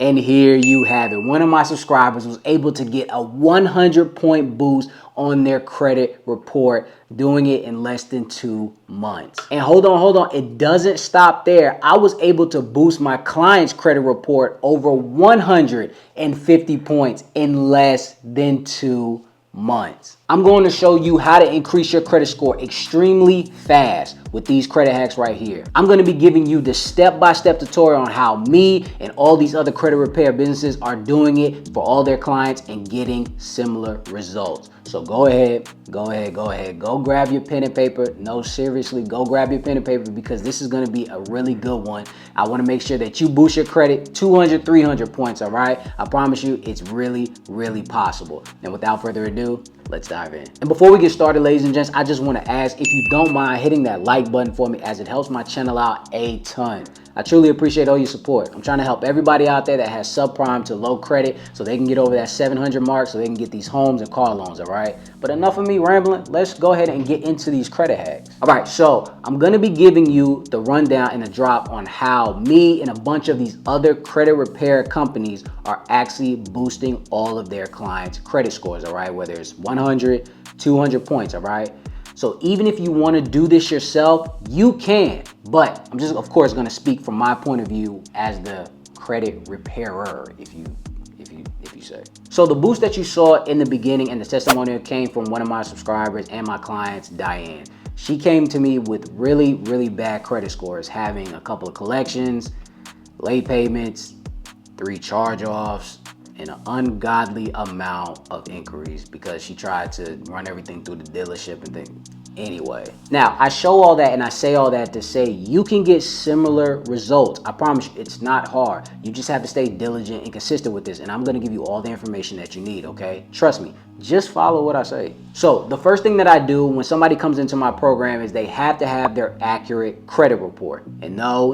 And here you have it. One of my subscribers was able to get a 100-point boost on their credit report, doing it in less than 2 months. And hold on, it doesn't stop there. I was able to boost my client's credit report over 150 points in less than 2 months. I'm going to show you how to increase your credit score extremely fast with these credit hacks right here. I'm going to be giving you the step-by-step tutorial on how me and all these other credit repair businesses are doing it for all their clients and getting similar results. So go ahead, go grab your pen and paper. No, seriously, go grab your pen and paper because this is going to be a really good one. I want to make sure that you boost your credit 200, 300 points, all right? I promise you it's really, really possible. And without further ado, let's dive in. And before we get started, ladies and gents, I just want to ask if you don't mind hitting that like button for me, as it helps my channel out a ton. I truly appreciate all your support. I'm trying to help everybody out there that has subprime to low credit so they can get over that 700 mark so they can get these homes and car loans, all right? But enough of me rambling. Let's go ahead and get into these credit hacks. All right, so I'm going to be giving you the rundown and the drop on how me and a bunch of these other credit repair companies are actually boosting all of their clients' credit scores, all right? Whether it's 100, 200 points, all right? So even if you want to do this yourself, you can, but I'm just, of course, going to speak from my point of view as the credit repairer, if you say. So the boost that you saw in the beginning and the testimonial came from one of my subscribers and my clients, Diane. She came to me with really, really bad credit scores, having a couple of collections, late payments, 3 charge-offs, and an ungodly amount of inquiries because she tried to run everything through the dealership and things. Anyway, now I show all that and I say all that to say you can get similar results. I promise you, it's not hard. You just have to stay diligent and consistent with this, and I'm going to give you all the information that you need, okay? Trust me, just follow what I say. So the first thing that I do when somebody comes into my program is they have to have their accurate credit report. And no,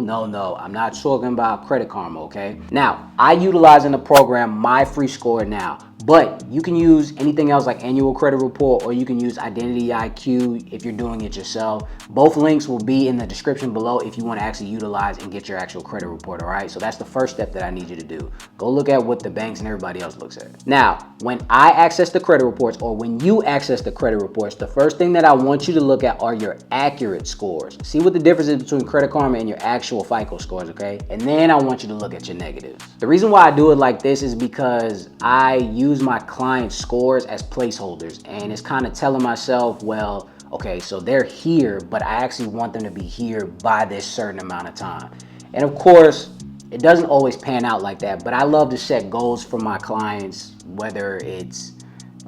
I'm not talking about Credit Karma, okay? Now, I utilize in the program My Free Score Now. But you can use anything else like Annual Credit Report, or you can use Identity IQ if you're doing it yourself. Both links will be in the description below if you want to actually utilize and get your actual credit report, all right? So that's the first step that I need you to do. Go look at what the banks and everybody else looks at. Now, when I access the credit reports, or when you access the credit reports, the first thing that I want you to look at are your accurate scores. See what the difference is between Credit Karma and your actual FICO scores, okay? And then I want you to look at your negatives. The reason why I do it like this is because I use my client scores as placeholders, and it's kind of telling myself, well, okay, so they're here, but I actually want them to be here by this certain amount of time. And of course, it doesn't always pan out like that, but I love to set goals for my clients, whether it's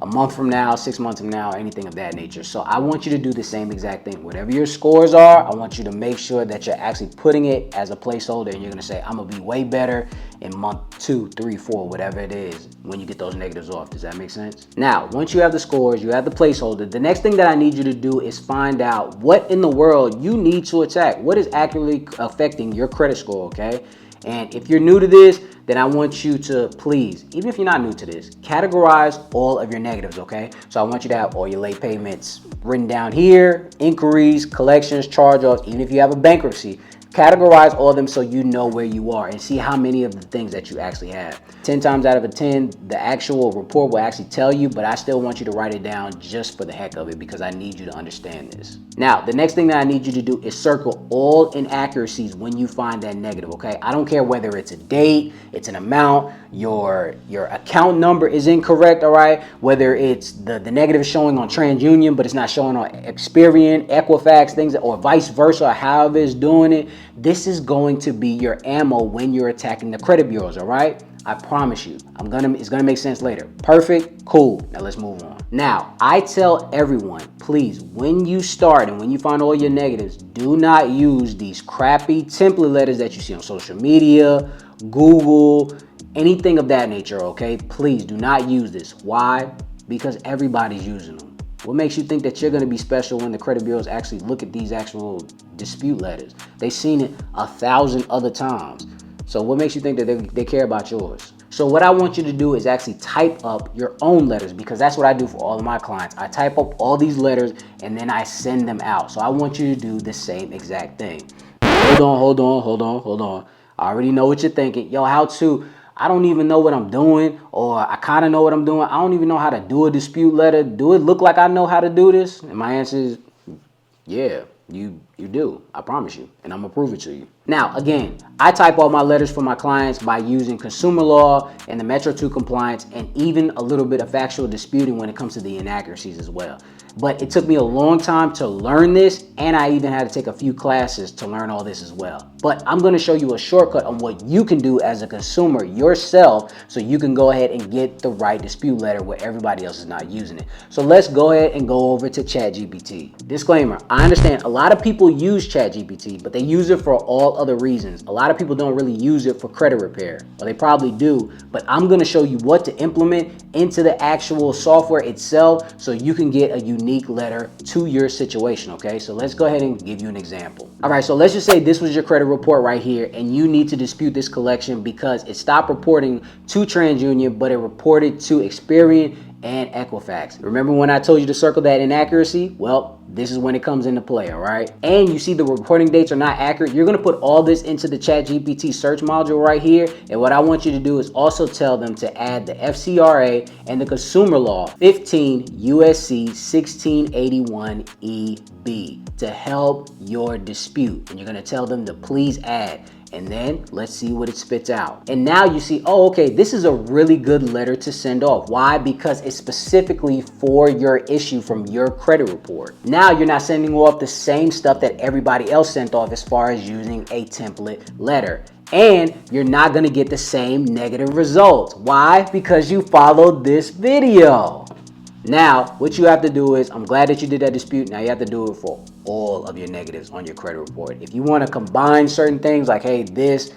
a month from now, 6 months from now, anything of that nature. So I want you to do the same exact thing. Whatever your scores are, I want you to make sure that you're actually putting it as a placeholder, and you're gonna say, I'm gonna be way better in month 2, 3, 4, whatever it is, when you get those negatives off. Does that make sense? Now, once you have the scores, you have the placeholder, the next thing that I need you to do is find out what in the world you need to attack. What is accurately affecting your credit score, okay? And if you're new to this, then I want you to please, even if you're not new to this, categorize all of your negatives, okay? So I want you to have all your late payments written down here, inquiries, collections, charge-offs, even if you have a bankruptcy. Categorize all of them so you know where you are and see how many of the things that you actually have. 10 times out of 10, the actual report will actually tell you, but I still want you to write it down just for the heck of it because I need you to understand this. Now, the next thing that I need you to do is circle all inaccuracies when you find that negative, okay? I don't care whether it's a date, it's an amount, your account number is incorrect, all right? Whether it's the negative is showing on TransUnion, but it's not showing on Experian, Equifax, things, or vice versa, however it's doing it. This is going to be your ammo when you're attacking the credit bureaus, all right? I promise you, it's gonna make sense later. Perfect, cool. Now let's move on. Now, I tell everyone, please, when you start and when you find all your negatives, do not use these crappy template letters that you see on social media, Google, anything of that nature, okay? Please do not use this. Why? Because everybody's using them. What makes you think that you're going to be special when the credit bureaus actually look at these actual dispute letters? They've seen it 1,000 other times. So what makes you think that they care about yours? So what I want you to do is actually type up your own letters, because that's what I do for all of my clients. I type up all these letters and then I send them out. So I want you to do the same exact thing. Hold on. I already know what you're thinking. Yo, how to? I don't even know what I'm doing, or I kind of know what I'm doing. I don't even know how to do a dispute letter. Do it look like I know how to do this? And my answer is, yeah, you do. I promise you. And I'm going to prove it to you. Now, again, I type all my letters for my clients by using consumer law and the Metro 2 compliance, and even a little bit of factual disputing when it comes to the inaccuracies as well. But it took me a long time to learn this, and I even had to take a few classes to learn all this as well. But I'm going to show you a shortcut on what you can do as a consumer yourself, so you can go ahead and get the right dispute letter where everybody else is not using it. So let's go ahead and go over to ChatGPT. Disclaimer, I understand a lot of people use ChatGPT, but they use it for all other reasons. A lot of people don't really use it for credit repair, or they probably do, but I'm going to show you what to implement into the actual software itself so you can get a unique letter to your situation, okay? So let's go ahead and give you an example. All right, so let's just say this was your credit report right here, and you need to dispute this collection because it stopped reporting to TransUnion, but it reported to Experian and Equifax. Remember when I told you to circle that inaccuracy? Well, this is when it comes into play, all right? And you see the reporting dates are not accurate. You're gonna put all this into the ChatGPT search module right here. And what I want you to do is also tell them to add the FCRA and the consumer law 15 USC 1681 EB to help your dispute. And you're gonna tell them to please add. And then let's see what it spits out. And now you see, oh, okay, this is a really good letter to send off. Why? Because it's specifically for your issue from your credit report. Now you're not sending off the same stuff that everybody else sent off as far as using a template letter. And you're not gonna get the same negative results. Why? Because you followed this video. Now, what you have to do is, I'm glad that you did that dispute. Now you have to do it for all of your negatives on your credit report. If you want to combine certain things like, hey, this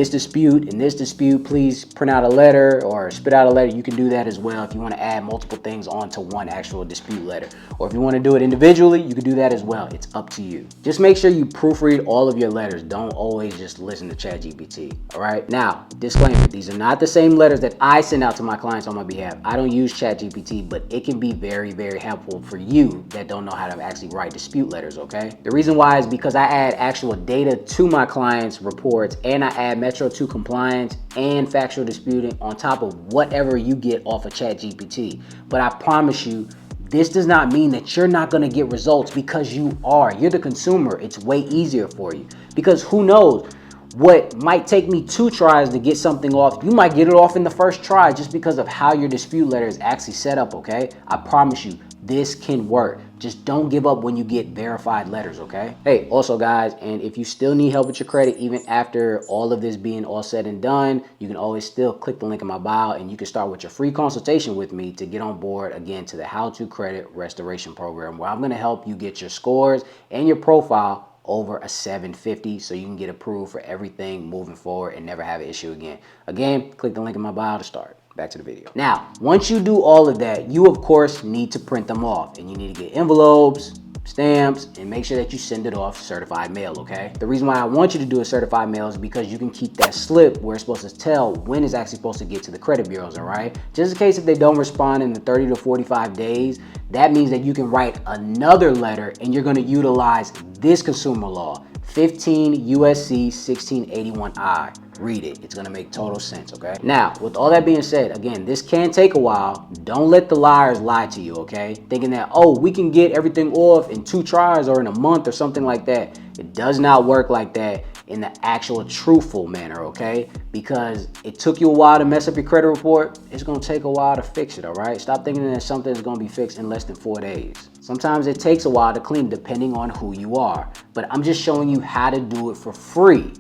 dispute and this dispute, please print out a letter or spit out a letter. You can do that as well if you want to add multiple things onto one actual dispute letter. Or if you want to do it individually, you can do that as well. It's up to you. Just make sure you proofread all of your letters. Don't always just listen to ChatGPT. All right. Now, disclaimer, these are not the same letters that I send out to my clients on my behalf. I don't use ChatGPT, but it can be very, very helpful for you that don't know how to actually write dispute letters. Okay. The reason why is because I add actual data to my clients' reports, and I add Metro 2 compliance and factual disputing on top of whatever you get off of ChatGPT. But I promise you, this does not mean that you're not going to get results, because you are. You're the consumer. It's way easier for you, because who knows what might take me 2 tries to get something off. You might get it off in the first try just because of how your dispute letter is actually set up. Okay. I promise you, this can work. Just don't give up when you get verified letters, okay? Hey, also guys, and if you still need help with your credit, even after all of this being all said and done, you can always still click the link in my bio and you can start with your free consultation with me to get on board again to the How to Credit Restoration Program, where I'm gonna help you get your scores and your profile over a 750 so you can get approved for everything moving forward and never have an issue again. Again, click the link in my bio to start. Back to the video. Now, once you do all of that, you of course need to print them off, and you need to get envelopes, stamps, and make sure that you send it off certified mail, okay? The reason why I want you to do a certified mail is because you can keep that slip where it's supposed to tell when it's actually supposed to get to the credit bureaus, all right? Just in case if they don't respond in the 30 to 45 days, that means that you can write another letter and you're gonna utilize this consumer law, 15 USC 1681I. Read it. It's going to make total sense, okay? Now, with all that being said, again, this can take a while. Don't let the liars lie to you, okay? Thinking that, oh, we can get everything off in 2 tries or in a month or something like that. It does not work like that in the actual truthful manner, okay? Because it took you a while to mess up your credit report. It's going to take a while to fix it, all right? Stop thinking that something is going to be fixed in less than 4 days. Sometimes it takes a while to clean depending on who you are. But I'm just showing you how to do it for free.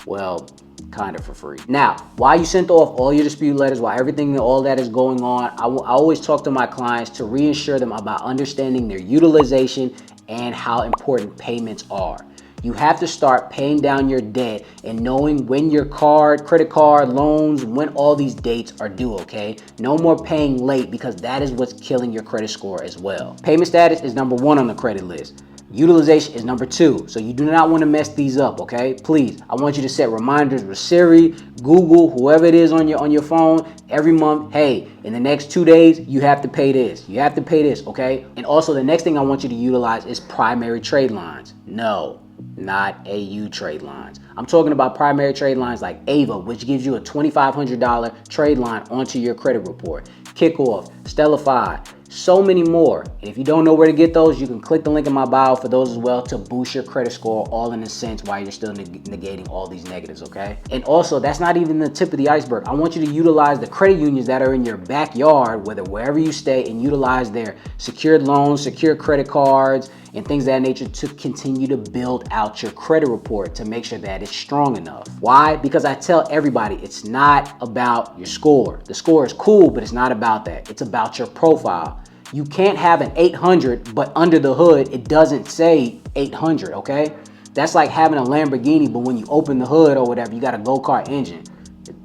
Well, kind of for free. Now, while you sent off all your dispute letters, while everything, all that is going on, I always talk to my clients to reassure them about understanding their utilization and how important payments are. You have to start paying down your debt and knowing when your credit card, loans, when all these dates are due, okay? No more paying late, because that is what's killing your credit score as well. Payment status is number 1 on the credit list. Utilization is number 2. So you do not want to mess these up, okay? Please, I want you to set reminders with Siri, Google, whoever it is on your phone every month. Hey, in the next 2 days, you have to pay this. You have to pay this, okay? And also the next thing I want you to utilize is primary trade lines. No, not AU trade lines. I'm talking about primary trade lines like Ava, which gives you a $2,500 trade line onto your credit report. Kickoff, Stellify, so many more. And if you don't know where to get those, you can click the link in my bio for those as well to boost your credit score all in a sense while you're still negating all these negatives, okay? And also, that's not even the tip of the iceberg. I want you to utilize the credit unions that are in your backyard, wherever you stay, and utilize their secured loans, secure credit cards, and things of that nature to continue to build out your credit report to make sure that it's strong enough. Why? Because I tell everybody it's not about your score. The score is cool, but it's not about that. It's about your profile. You can't have an 800, but under the hood, it doesn't say 800, okay? That's like having a Lamborghini, but when you open the hood or whatever, you got a go-kart engine.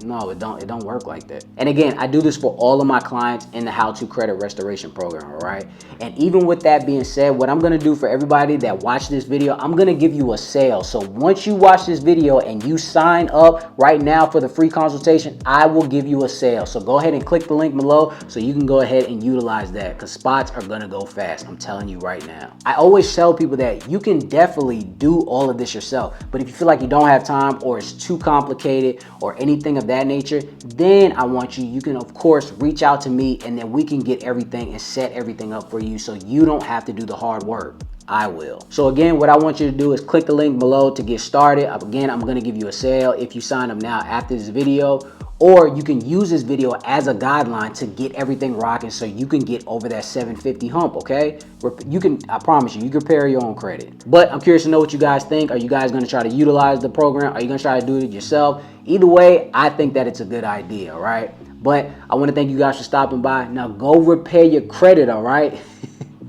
No, it don't work like that. And again, I do this for all of my clients in the How to Credit Restoration program, all right? And even with that being said, what I'm gonna do for everybody that watched this video, I'm gonna give you a sale. So once you watch this video and you sign up right now for the free consultation, I will give you a sale. So go ahead and click the link below so you can go ahead and utilize that, because spots are gonna go fast. I'm telling you right now. I always tell people that you can definitely do all of this yourself, but if you feel like you don't have time or it's too complicated or anything of that nature, then I want you can of course reach out to me, and then we can get everything and set everything up for you so you don't have to do the hard work. I will. So again, what I want you to do is click the link below to get started. Again, I'm going to give you a sale if you sign up now after this video, or you can use this video as a guideline to get everything rocking so you can get over that 750 hump, okay? You can, I promise you, you can repair your own credit. But I'm curious to know what you guys think. Are you guys going to try to utilize the program? Are you going to try to do it yourself? Either way, I think that it's a good idea, all right? But I want to thank you guys for stopping by. Now go repair your credit, all right?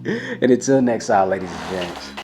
And until next time, ladies and gents.